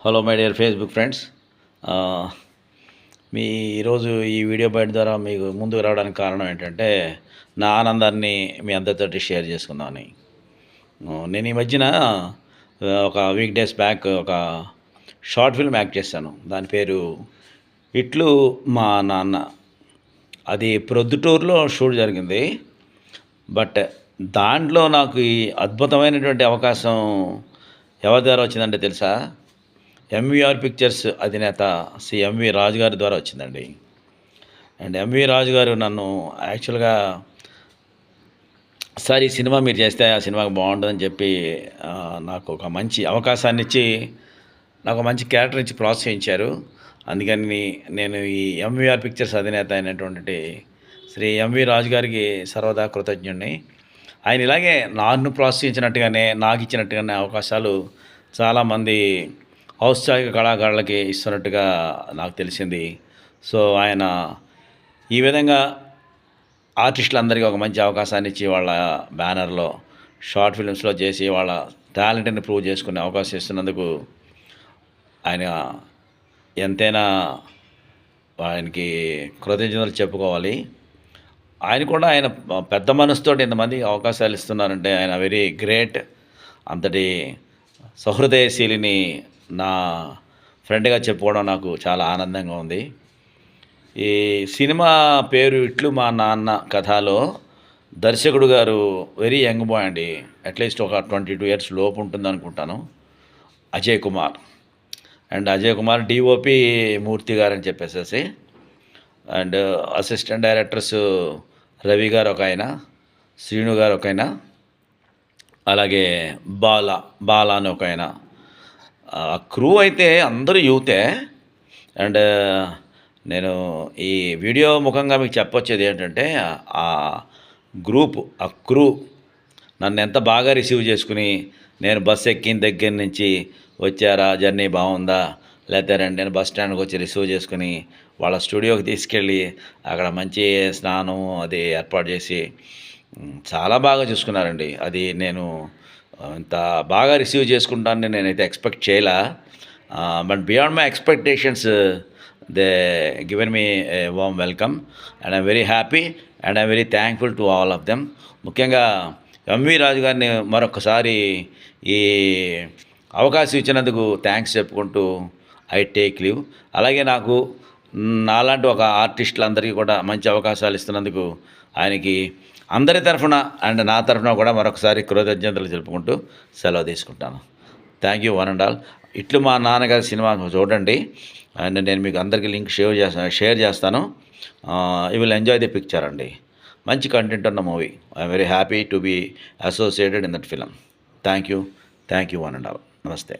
Hello my dear Facebook friends. మీ ఈరోజు ఈ వీడియో బయట ద్వారా మీకు ముందుకు రావడానికి కారణం ఏంటంటే, నా ఆనందాన్ని మీ అందరితోటి షేర్ చేసుకుందామని. నేను ఈ మధ్యన ఒక వీక్ డేస్ బ్యాక్ ఒక షార్ట్ ఫిల్మ్ యాక్ట్ చేశాను. దాని పేరు 'ఇట్లు మా నాన్న'. అది ప్రొద్దుటూరులో షూట్ జరిగింది. బట్ దాంట్లో నాకు ఈ అద్భుతమైనటువంటి అవకాశం ఎవరి ద్వారా వచ్చిందంటే తెలుసా? ఎంవీఆర్ పిక్చర్స్ అధినేత శ్రీ ఎంవి రాజు గారి ద్వారా వచ్చిందండి. అండ్ ఎంవి రాజు గారు నన్ను యాక్చువల్గా, సార్ ఈ సినిమా మీరు చేస్తే ఆ సినిమాకి బాగుంటుందని చెప్పి నాకు ఒక మంచి అవకాశాన్ని ఇచ్చి, నాకు మంచి క్యారెక్టర్ ఇచ్చి ప్రోత్సహించారు. అందుకని నేను ఈ ఎంవీఆర్ పిక్చర్స్ అధినేత అయినటువంటి శ్రీ ఎంవి రాజు గారికి సర్వదా కృతజ్ఞుడిని. ఆయన ఇలాగే నన్ను ప్రోత్సహించినట్టుగానే, నాకు ఇచ్చినట్టుగానే అవకాశాలు చాలామంది ఔత్సాహిక కళాకారులకి ఇస్తున్నట్టుగా నాకు తెలిసింది. సో ఆయన ఈ విధంగా ఆర్టిస్టులందరికీ ఒక మంచి అవకాశాన్ని ఇచ్చి, వాళ్ళ బ్యానర్లో షార్ట్ ఫిల్మ్స్లో చేసి వాళ్ళ టాలెంట్ని ప్రూవ్ చేసుకునే అవకాశం ఇస్తున్నందుకు ఆయన ఎంతైనా ఆయనకి కృతజ్ఞతలు చెప్పుకోవాలి. ఆయన కూడా ఆయన పెద్ద మనసుతోటి ఇంతమంది అవకాశాలు ఇస్తున్నారంటే ఆయన వెరీ గ్రేట్. అంతటి సహృదయశీలిని నా ఫ్రెండ్గా చెప్పుకోవడం నాకు చాలా ఆనందంగా ఉంది. ఈ సినిమా పేరు 'ఇట్లు మా నాన్న' కథలో దర్శకుడు గారు వెరీ యంగ్ బాయ్ అండి. అట్లీస్ట్ ఒక 22 years లోపు ఉంటుంది అనుకుంటాను. అజయ్ కుమార్. అండ్ అజయ్ కుమార్ డిఓపి మూర్తి గారు అని చెప్పేసేసి, అండ్ అసిస్టెంట్ డైరెక్టర్స్ రవి గారు ఒక ఆయన, శ్రీను గారు ఒక ఆయన, అలాగే బాల అని ఒక ఆయన. క్రూ అయితే అందరూ యూతే. అండ్ నేను ఈ వీడియో ముఖంగా మీకు చెప్పొచ్చేది ఏంటంటే, ఆ గ్రూప్, ఆ క్రూ నన్ను ఎంత బాగా రిసీవ్ చేసుకుని, నేను బస్సు ఎక్కిన దగ్గర నుంచి వచ్చారా, జర్నీ బాగుందా, లేకపోతే రండి నేను బస్ స్టాండ్కి వచ్చి రిసీవ్ చేసుకుని వాళ్ళ స్టూడియోకి తీసుకెళ్ళి అక్కడ మంచి స్నానం అది ఏర్పాటు చేసి చాలా బాగా చూసుకున్నారండి. అది నేను ఇంత బాగా రిసీవ్ చేసుకుంటానని నేనైతే ఎక్స్పెక్ట్ చేయలే. But beyond my expectations they given me a warm welcome. And I'm very happy and I'm very thankful to all of them. ముఖ్యంగా ఎంవి రాజు గారిని మరొకసారి ఈ అవకాశం ఇచ్చినందుకు థ్యాంక్స్ చెప్పుకుంటూ ఐ టేక్ లీవ్. అలాగే నాకు నాలాంటి ఒక ఆర్టిస్టులందరికీ కూడా మంచి అవకాశాలు ఇస్తున్నందుకు ఆయనకి అందరి తరఫున అండ్ నా తరఫున కూడా మరొకసారి కృతజ్ఞతలు తెలుపుకుంటూ సెలవు తీసుకుంటాను. Thank you one and all. ఇట్లు మా నాన్నగారి సినిమా చూడండి. అండ్ నేను మీకు అందరికీ లింక్ షేర్ చేస్తాను. You will enjoy the picture అండి. మంచి కంటెంట్ ఉన్న movie. I'm very happy to be associated in that film. Thank you one and all. నమస్తే.